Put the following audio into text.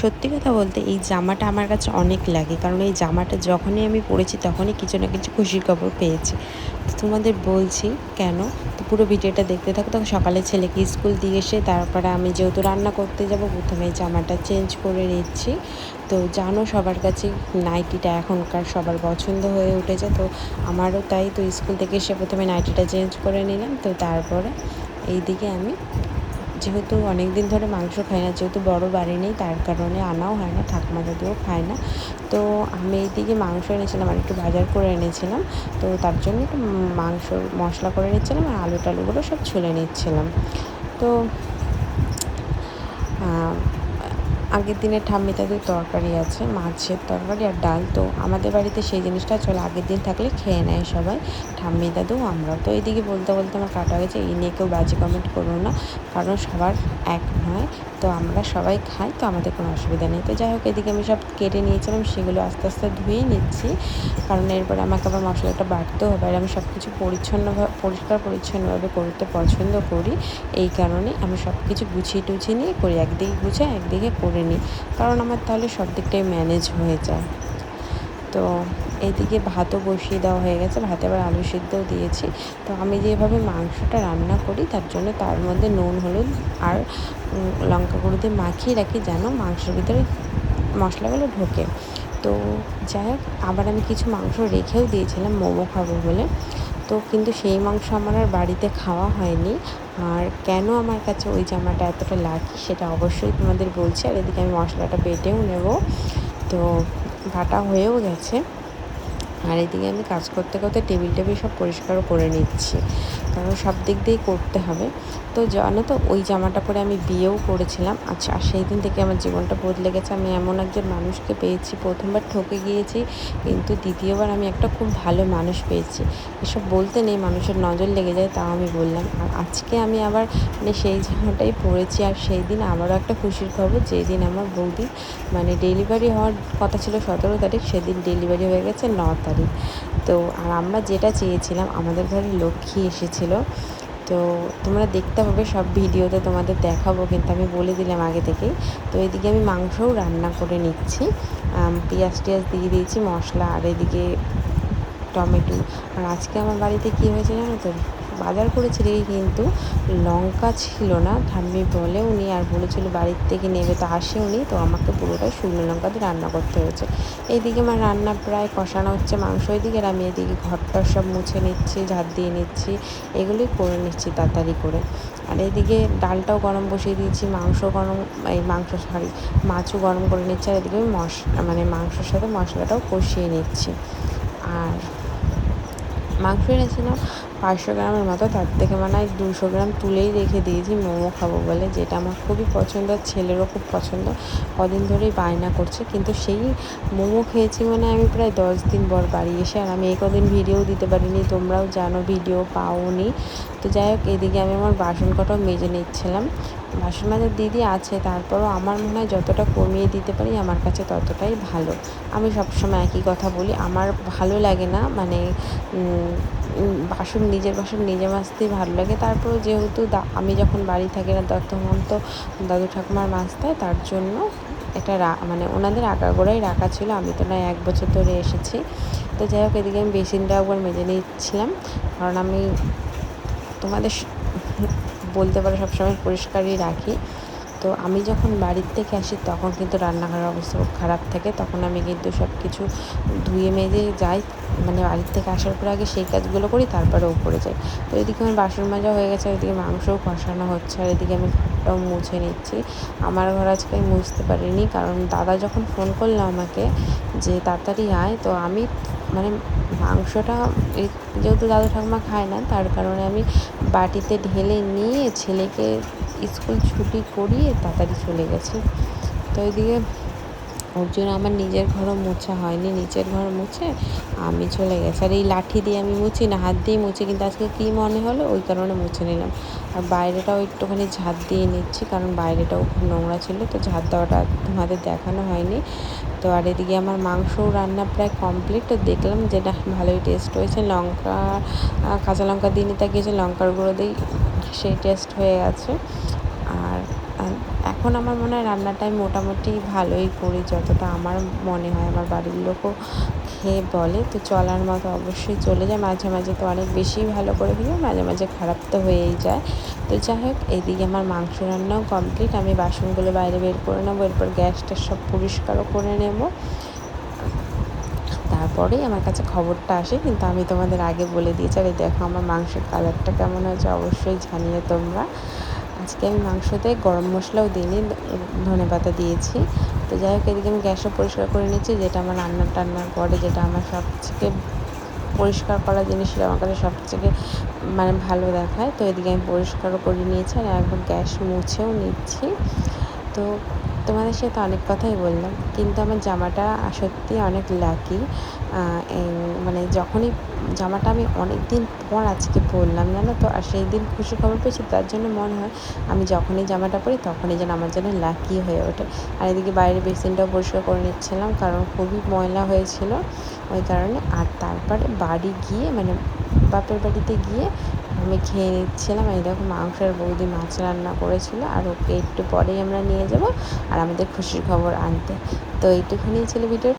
সত্যি কথা বলতে এই জামাটা আমার কাছে অনেক লাগে, কারণ এই জামাটা যখনই আমি পরেছি তখনই কিছু না কিছু খুশির খবর পেয়েছি। তো তোমাদের বলছি কেন। তো পুরো ভিডিওটা দেখতে থাকো। তখন সকালে ছেলেকে স্কুল দিয়ে এসে তারপরে আমি যেহেতু রান্না করতে যাব, প্রথমে এই জামাটা চেঞ্জ করে নিচ্ছি। তো জানো সবার কাছে নাইটিটা এখনকার সবার পছন্দ হয়ে উঠেছে, তো আমারও তাই। তো স্কুল থেকে এসে প্রথমে নাইটিটা চেঞ্জ করে নিলাম। তো তারপরে এইদিকে আমি যেহেতু অনেক দিন ধরে মাংস খাই না, যেহেতু বড় বাড়ি নেই তার কারণে আনাও হয় না, ঠাকুমা দাদুও খায় না। তো আমি এইদিকে মাংস এনেছিলাম আর একটু বাজার করে এনেছিলাম। তো তার জন্য একটু মাংস মশলা করে নিচ্ছিলাম আর আলু টালুগুলো সব ছুলে নিচ্ছিলাম। তো আগের দিনের ঠাম্মি দাদুর তরকারি আছে, মাছের তরকারি আর ডাল। তো আমাদের বাড়িতে সেই জিনিসটা চলে, আগের দিন থাকলে খেয়ে নেয় সবাই, ঠাম্মি দাদু আমরাও। তো এইদিকে বলতে বলতে আমার কাটা হয়েছে, এই নিয়ে কেউ বাজে কমেন্ট করো না, কারণ সবার এক নয়। তো আমরা সবাই খাই, তো আমাদের কোনো অসুবিধা নেই। তো যাই হোক, এদিকে আমি সব কেটে নিয়েছিলাম, সেগুলো আস্তে আস্তে ধুয়ে নিচ্ছি, কারণ এরপরে আমাকে আবার মশলাটা বাটতেও হবে। আর আমি সব কিছু পরিষ্কার পরিচ্ছন্নভাবে করতে পছন্দ করি, এই কারণে আমি সব কিছু গুছিয়ে টুছিয়ে নিয়ে করি, একদিকে গুছিয়ে একদিকে করে নিই, কারণ আমার তাহলে সব দিকটাই ম্যানেজ হয়ে যায়। তো এইদিকে ভাতও বসিয়ে দেওয়া হয়ে গেছে, ভাতে আবার আলু সিদ্ধও দিয়েছি। তো আমি যেভাবে মাংসটা রান্না করি তার জন্য তার মধ্যে নুন হলুদ আর লঙ্কা গুঁড়ো দিয়ে মাখিয়ে রাখি, যেন মাংসের ভিতরে মশলাগুলো ঢোকে। তো যাই হোক, আবার আমি কিছু মাংস রেখেও দিয়েছিলাম মোমো খাবো বলে। তো কিন্তু সেই মাংস আমার আর বাড়িতে খাওয়া হয়নি। আর কেন আমার কাছে ওই জামাটা এতটা লাগে সেটা অবশ্যই তোমাদের বলছি। আর এদিকে আমি মশলাটা বেটেও নেব, তো বাটা হয়েও গেছে। আর এদিকে আমি কাজ করতে করতে টেবিল সব পরিষ্কারও করে নিচ্ছি, কারণ সব দিক দিয়েই করতে হবে। তো জানো তো, ওই জামাটা পরে আমি বিয়েও করেছিলাম। আচ্ছা, আর সেই দিন থেকে আমার জীবনটা বদলে গেছে। আমি এমন একজন মানুষকে পেয়েছি, প্রথমবার ঠকে গিয়েছি, কিন্তু দ্বিতীয়বার আমি একটা খুব ভালো মানুষ পেয়েছি। এসব বলতে নেই, মানুষের নজর লেগে যায়, তাও আমি বললাম। আর আজকে আমি আবার সেই জামাটাই পরেছি। আর সেই দিন আমারও একটা খুশির খবর, যেই দিন আমার বৌদি ডেলিভারি হওয়ার কথা ছিল 17 তারিখ, সেদিন ডেলিভারি হয়ে গেছে 9 তারিখ। তো আর আমরা যেটা চেয়েছিলাম, আমাদের ঘরে লক্ষ্মী এসেছিলো। তো তোমরা দেখতে পাবে সব ভিডিওতে, তোমাদের দেখাবো, কিন্তু আমি বলে দিলাম আগে থেকেই। তো এদিকে আমি মাংসও রান্না করে নিচ্ছি, পেঁয়াজ টিয়াজ দিয়ে দিয়েছি, মশলা, আর এদিকে টমেটো। আর আজকে আমার বাড়িতে কী হয়েছে জানো তো, বাজার করেছি দেখি কিন্তু লঙ্কা ছিল না। ঠাম্মি বলে উনি, আর বলেছিল বাড়ির থেকে নেবে, তো আসেওনি। তো আমাকে পুরোটাই শুকনো লঙ্কা দিয়ে রান্না করতে হয়েছে। এইদিকে আমার রান্না প্রায় কষানো হচ্ছে মাংস, এদিকে আর আমি এদিকে ঘরটা সব মুছে নিচ্ছি, ঝাড় দিয়ে নিচ্ছি, এগুলোই করে নিচ্ছি তাড়াতাড়ি করে। আর এদিকে ডালটাও গরম বসিয়ে দিয়েছি, মাছও গরম করে নিচ্ছি। আর এদিকে আমি মাংসের সাথে মশলাটাও কষিয়ে নিচ্ছি। আর মাংস এনেছিলাম 500 গ্রামের মতো, তার থেকে 200 গ্রাম তুলেই রেখে দিয়েছি মোমো খাবো বলে, যেটা আমার খুবই পছন্দ, ছেলেরও খুব পছন্দ। কদিন ধরেই বায়না করছে, কিন্তু সেই মোমো খেয়েছি আমি প্রায় 10 দিন পর বাড়ি এসে। আর আমি এই কদিন ভিডিও দিতে পারিনি, তোমরাও জানো ভিডিও পাওনি। তো যাই হোক, এদিকে আমি আমার বাসন কটাও মেজে নিচ্ছিলাম। বাসন মাজার দিদি আছে, তারপরও আমার মনে হয় যতটা কমিয়ে দিতে পারি আমার কাছে ততটাই ভালো। আমি সবসময় একই কথা বলি, আমার ভালো লাগে না নিজের বাসন নিজে মাজতেই ভালো লাগে। তারপরেও যেহেতু আমি যখন বাড়ি থাকি না তখন তো দাদু ঠাকুমার মাজতে হয়, তার জন্য এটা ওনাদের আগাগোড়াই রাখা ছিল। আমি তো 1 বছর ধরে এসেছি। তো যাই হোক, এদিকে আমি বেসিনটা একবার মেজে নিচ্ছিলাম, কারণ আমি তোমাদের বলতে পারো সবসময় পরিষ্কারই রাখি। তো আমি যখন বাড়ির থেকে আসি তখন কিন্তু রান্নাঘরের অবস্থা খুব খারাপ থাকে, তখন আমি কিন্তু সব কিছু ধুয়ে মেজে যাই, বাড়ির থেকে আসার পর আগে সেই কাজগুলো করি, তারপরে উপরে যাই। তো এদিকে আমার বাসন মাজা হয়ে গেছে, এদিকে মাংসও কষানো হচ্ছে, আর এদিকে আমি ঘরটাও মুছে নিচ্ছি। আমার ঘর আজকে আমি মুছতে পারিনি, কারণ দাদা যখন ফোন করলো আমাকে যে তাড়াতাড়ি আয়, তো আমি মাংসটা যেহেতু দাদু ঠাকুমা খায় না, তার কারণে আমি বাটিতে ঢেলে নিয়ে ছেলেকে স্কুল ছুটি করিয়ে তাড়াতাড়ি চলে গেছি। তো এদিকে ওর জন্য আমার নিজের ঘরও মোছা হয়নি, নিচের ঘর মুছে আমি চলে গেছি। আর এই লাঠি দিয়ে আমি মুছি না, হাত দিয়ে মুছি, কিন্তু আজকে কী মনে হলো ওই কারণে মুছে নিলাম। আর বাইরেটাও একটুখানি ঝাঁট দিয়ে নিচ্ছি, কারণ বাইরেটাও খুব নোংরা ছিল, তো ঝাঁট দেওয়াটা তোমাদের দেখানো হয়নি। তো আর এদিকে আমার মাংসও রান্না প্রায় কমপ্লিট। তো দেখলাম যেটা ভালোই টেস্ট হয়েছে, কাঁচা লঙ্কা দিয়ে নিতে গিয়েছে, লঙ্কার গুঁড়ো দিই, সেই টেস্ট হয়ে গেছে। আর এখন আমার মনে হয় রান্নাটা আমি মোটামুটি ভালোই করি, যতটা আমার মনে হয়। আমার বাড়ির লোকও খেয়ে বলে, তো চলার মতো অবশ্যই চলে যায়। মাঝে মাঝে তো অনেক বেশি ভালো করে ফেলি, মাঝে মাঝে খারাপ তো হয়েই যায়। তো যাই হোক, এইদিকে আমার মাংস রান্নাও কমপ্লিট। আমি বাসনগুলো বাইরে বের করে নেবো, এরপর গ্যাসটা সব পরিষ্কারও করে নেব। তারপরেই আমার কাছে খবরটা আসে, কিন্তু আমি তোমাদের আগে বলে দিয়েছি। আর এই দেখো আমার মাংসের কালারটা কেমন হয়েছে অবশ্যই জানিয়ে তোমরা। আজকে আমি মাংসতে গরম মশলাও দিইনি, ধনেপাতা দিয়েছি। তো যাই হোক, এদিকে আমি গ্যাসও পরিষ্কার করে নিচ্ছি, যেটা আমার রান্নার পরে যেটা আমার সবথেকে পরিষ্কার করা জিনিস আমার কাছে সবথেকে মানে ভালো দেখায়। তো এদিকে আমি পরিষ্কারও করে নিয়েছি, আর একবার গ্যাস মুছেও নিচ্ছি। তো তোমাদের সাথে অনেক কথাই বললাম, কিন্তু আমার জামাটা সত্যি অনেক লাকি। মানে যখনই জামাটা আমি অনেক দিন পর আজকে পরলাম, জানো তো। আর সেই দিন খুশি খবর পেয়েছি, তার জন্য মনে হয় আমি যখনই জামাটা পরি তখনই যেন আমার জন্য লাকি হয়ে ওঠে। আর এদিকে বাইরের বেসিনটাও পরিষ্কার করে নিচ্ছিলাম, কারণ খুবই ময়লা হয়েছিল ওই কারণে। আর তারপরে বাড়ি গিয়ে মানে বাপের বাড়িতে গিয়ে আমি খেয়ে নিচ্ছিলাম। এই দেখো মাংসের বৌদি মাছ রান্না করেছিল, আর ওকে একটু পরেই আমরা নিয়ে যাব আর আমাদের খুশির খবর আনতে। তো এইটুখানি ছিল ভিডিও।